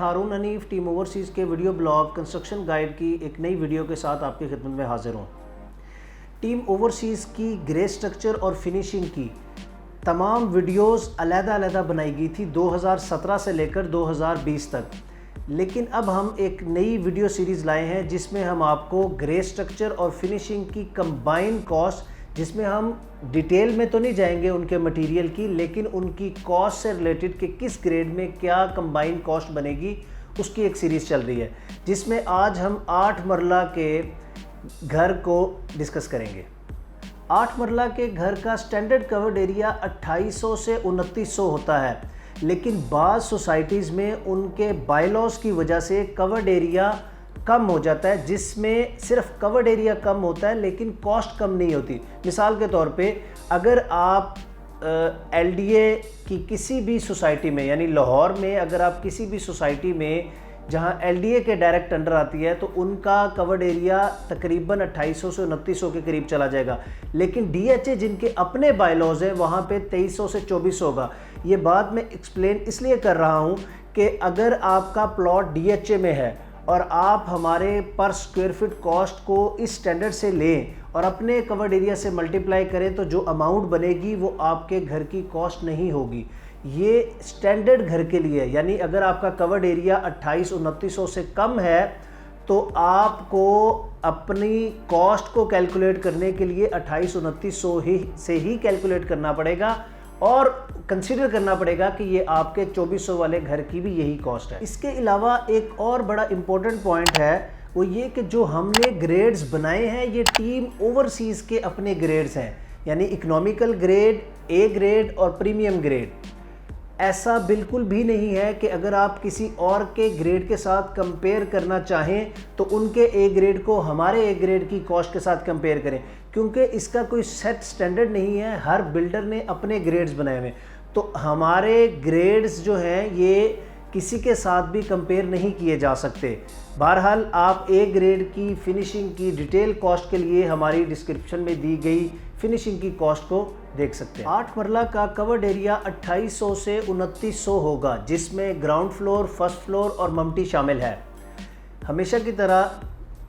हारून Hanif team overseas के video blog construction guide की एक नई वीडियो के साथ आपकी खिदमत में हाजिर हूँ। टीम ओवरसीज़ की ग्रे स्ट्रक्चर और फिनिशिंग की तमाम वीडियोस अलग-अलग बनाई गई थी 2017 से लेकर 2020 तक, लेकिन अब हम एक नई वीडियो सीरीज़ लाए हैं जिसमें हम आपको ग्रे स्ट्रक्चर और फिनिशिंग की कंबाइन कॉस्ट, जिसमें हम डिटेल में तो नहीं जाएंगे उनके मटेरियल की, लेकिन उनकी कॉस्ट से रिलेटेड कि किस ग्रेड में क्या कंबाइन कॉस्ट बनेगी उसकी एक सीरीज़ चल रही है, जिसमें आज हम 8 मरला के घर को डिस्कस करेंगे। 8 मरला के घर का स्टैंडर्ड कवर्ड एरिया 2800 से 2900 होता है, लेकिन बाज़ सोसाइटीज़ में उनके बायलॉज की वजह से कवर्ड एरिया कम हो जाता है, जिसमें सिर्फ कवर्ड एरिया कम होता है लेकिन कॉस्ट कम नहीं होती। मिसाल के तौर पे अगर आप एलडीए की किसी भी सोसाइटी में, यानी लाहौर में अगर आप किसी भी सोसाइटी में जहां एलडीए के डायरेक्ट अंडर आती है तो उनका कवर्ड एरिया तकरीबन 2800 से 2900 के करीब चला जाएगा, लेकिन डीएचए जिनके अपने बायलॉज हैं वहां पे 2300 से 2400 होगा। ये बात मैं एक्सप्लेन इसलिए कर रहा हूं कि अगर आपका प्लॉट डीएचए में है और आप हमारे पर स्क्वायर फीट कॉस्ट को इस स्टैंडर्ड से लें और अपने कवर्ड एरिया से मल्टीप्लाई करें तो जो अमाउंट बनेगी वो आपके घर की कॉस्ट नहीं होगी। ये स्टैंडर्ड घर के लिए, यानी अगर आपका कवर्ड एरिया 2800-2900 से कम है तो आपको अपनी कॉस्ट को कैलकुलेट करने के लिए 2800-2900 से ही कैलकुलेट करना पड़ेगा और कंसीडर करना पड़ेगा कि ये आपके 2400 वाले घर की भी यही कॉस्ट है। इसके अलावा एक और बड़ा इम्पोर्टेंट पॉइंट है, वो ये कि जो हमने ग्रेड्स बनाए हैं ये टीम ओवरसीज़ के अपने ग्रेड्स हैं, यानी इकोनॉमिकल ग्रेड, ए ग्रेड और प्रीमियम ग्रेड। ऐसा बिल्कुल भी नहीं है कि अगर आप किसी और के ग्रेड के साथ कंपेयर करना चाहें तो उनके ए ग्रेड को हमारे ए ग्रेड की कॉस्ट के साथ कंपेयर करें, क्योंकि इसका कोई सेट स्टैंडर्ड नहीं है। हर बिल्डर ने अपने ग्रेड्स बनाए हुए, तो हमारे ग्रेड्स जो हैं ये किसी के साथ भी कंपेयर नहीं किए जा सकते। बहरहाल आप ए ग्रेड की फिनिशिंग की डिटेल कॉस्ट के लिए हमारी डिस्क्रिप्शन में दी गई फिनिशिंग की कॉस्ट को देख सकते हैं। 8 मरला का कवर्ड एरिया 2800 से 2900 होगा, जिसमें ग्राउंड फ्लोर, फर्स्ट फ्लोर और ममटी शामिल है। हमेशा की तरह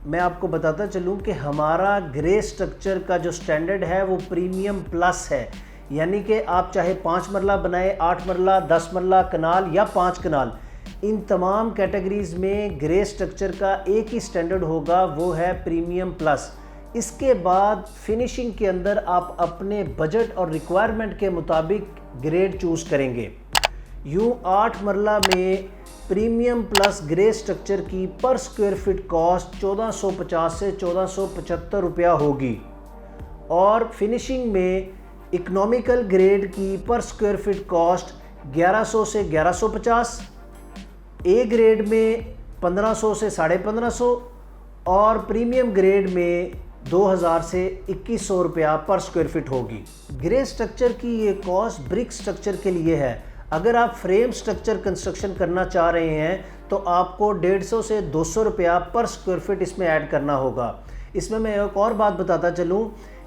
मैं आपको बताता चलूं कि हमारा ग्रे स्ट्रक्चर का जो स्टैंडर्ड है वो प्रीमियम प्लस है, यानी कि आप चाहे 5 मरला बनाए, 8 मरला, 10 मरला, कनाल या 5 कनाल, इन तमाम कैटेगरीज में ग्रे स्ट्रक्चर का एक ही स्टैंडर्ड होगा, वो है प्रीमियम प्लस। इसके बाद फिनिशिंग के अंदर आप अपने बजट और रिक्वायरमेंट के मुताबिक ग्रेड चूज़ करेंगे। यूँ 8 मरला में प्रीमियम प्लस ग्रे स्ट्रक्चर की पर स्क्वायर फीट कॉस्ट 1450 से 1475 रुपया होगी, और फिनिशिंग में इकोनॉमिकल ग्रेड की पर स्क्वायर फीट कॉस्ट 1100 से 1150, ए ग्रेड में 1500 से 1550 और प्रीमियम ग्रेड में 2000 से 2100 रुपया पर स्क्वायर फीट होगी। ग्रे स्ट्रक्चर की ये कॉस्ट ब्रिक स्ट्रक्चर के लिए है। अगर आप फ्रेम स्ट्रक्चर कंस्ट्रक्शन करना चाह रहे हैं तो आपको 150 से 200 रुपया पर स्क्वायर फीट इसमें ऐड करना होगा। इसमें मैं एक और बात बताता चलूँ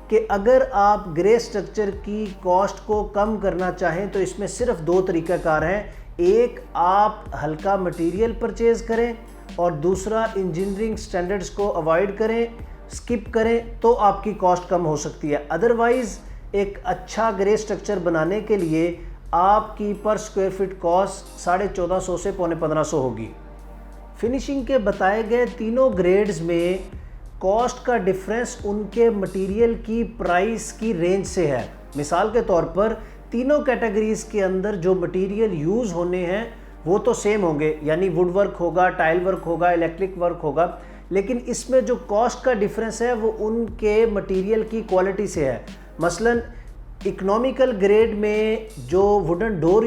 कि अगर आप ग्रे स्ट्रक्चर की कॉस्ट को कम करना चाहें तो इसमें सिर्फ 2 तरीक़ाकार हैं। एक, आप हल्का मटेरियल परचेज़ करें, और दूसरा इंजीनियरिंग स्टैंडर्ड्स को अवॉइड करें, स्किप करें, तो आपकी कॉस्ट कम हो सकती है। अदरवाइज़ एक अच्छा ग्रे स्ट्रक्चर बनाने के लिए आपकी पर स्क्वायर फीट कॉस्ट 1450 से 1550 होगी। फिनिशिंग के बताए गए तीनों ग्रेड्स में कॉस्ट का डिफरेंस उनके मटेरियल की प्राइस की रेंज से है। मिसाल के तौर पर तीनों कैटेगरीज के अंदर जो मटेरियल यूज़ होने हैं वो तो सेम होंगे, यानी वुड वर्क होगा, टाइल वर्क होगा, इलेक्ट्रिक वर्क होगा, लेकिन इसमें जो कॉस्ट का डिफरेंस है वो उनके मटेरियल की क्वालिटी से है। मसलन इकोनॉमिकल ग्रेड में जो वुडन डोर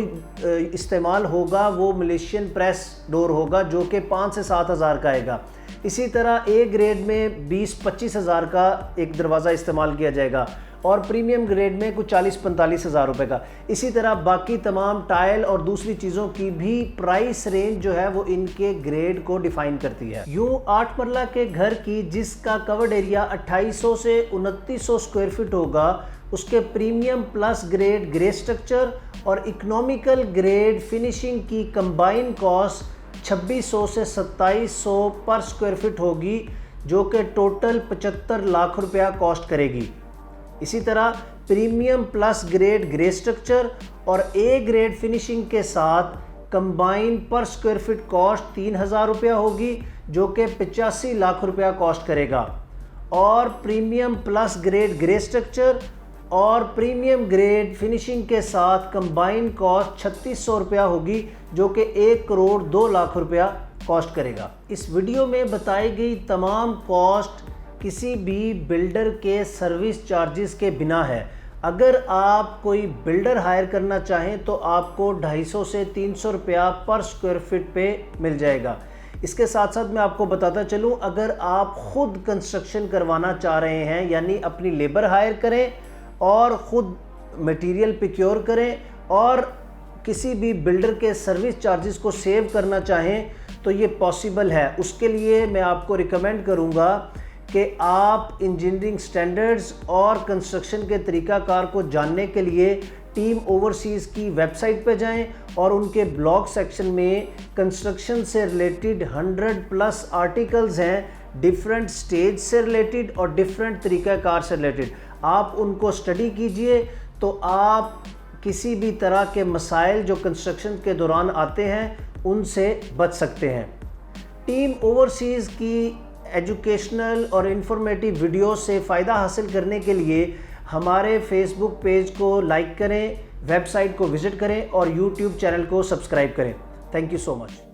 इस्तेमाल होगा वो मलेशियन प्रेस डोर होगा, जो कि 5 से 7 हज़ार का आएगा। इसी तरह ए ग्रेड में 20-25 हज़ार का एक दरवाज़ा इस्तेमाल किया जाएगा, और प्रीमियम ग्रेड में कुछ 40-45 हज़ार रुपये का। इसी तरह बाकी तमाम टाइल और दूसरी चीज़ों की भी प्राइस रेंज जो है वो इनके ग्रेड को डिफ़ाइन करती है। यूँ 8 मरला के घर की जिसका कवर्ड एरिया 2800 से 2900 स्क्वायर फीट होगा, उसके premium plus grade grey structure और इकोनॉमिकल ग्रेड फिनिशिंग की कंबाइन कॉस्ट 2600 से 2700 पर स्क्वायर फीट होगी, जो कि टोटल 75 लाख रुपया कॉस्ट करेगी। इसी तरह premium plus grade grey structure और ए ग्रेड फिनिशिंग के साथ कंबाइन पर स्क्वायर फीट कॉस्ट 3000 रुपया होगी, जो कि 85 लाख रुपया कॉस्ट करेगा। और premium plus grade grey structure और प्रीमियम ग्रेड फिनिशिंग के साथ कंबाइन कॉस्ट 3600 रुपया होगी, जो कि 1 करोड़ 2 लाख रुपया कॉस्ट करेगा। इस वीडियो में बताई गई तमाम कॉस्ट किसी भी बिल्डर के सर्विस चार्जेस के बिना है। अगर आप कोई बिल्डर हायर करना चाहें तो आपको 250 से 300 रुपया पर स्क्वायर फीट पे मिल जाएगा। इसके साथ साथ मैं आपको बताता चलूं, अगर आप ख़ुद कंस्ट्रक्शन करवाना चाह रहे हैं, यानी अपनी लेबर हायर करें और ख़ुद मटेरियल प्रोक्योर करें और किसी भी बिल्डर के सर्विस चार्जेस को सेव करना चाहें तो ये पॉसिबल है। उसके लिए मैं आपको रिकमेंड करूँगा कि आप इंजीनियरिंग स्टैंडर्ड्स और कंस्ट्रक्शन के तरीक़ाकार को जानने के लिए टीम ओवरसीज़ की वेबसाइट पर जाएं और उनके ब्लॉग सेक्शन में कंस्ट्रक्शन से रिलेटेड 100+ आर्टिकल्स हैं, डिफरेंट स्टेज से रिलेटेड और डिफरेंट तरीक़ाकार से रिलेटेड। आप उनको स्टडी कीजिए तो आप किसी भी तरह के मसाइल जो कंस्ट्रक्शन के दौरान आते हैं उनसे बच सकते हैं। टीम ओवरसीज़ की एजुकेशनल और इंफॉर्मेटिव वीडियो से फ़ायदा हासिल करने के लिए हमारे फेसबुक पेज को लाइक करें, वेबसाइट को विज़िट करें और यूट्यूब चैनल को सब्सक्राइब करें। Thank you so much.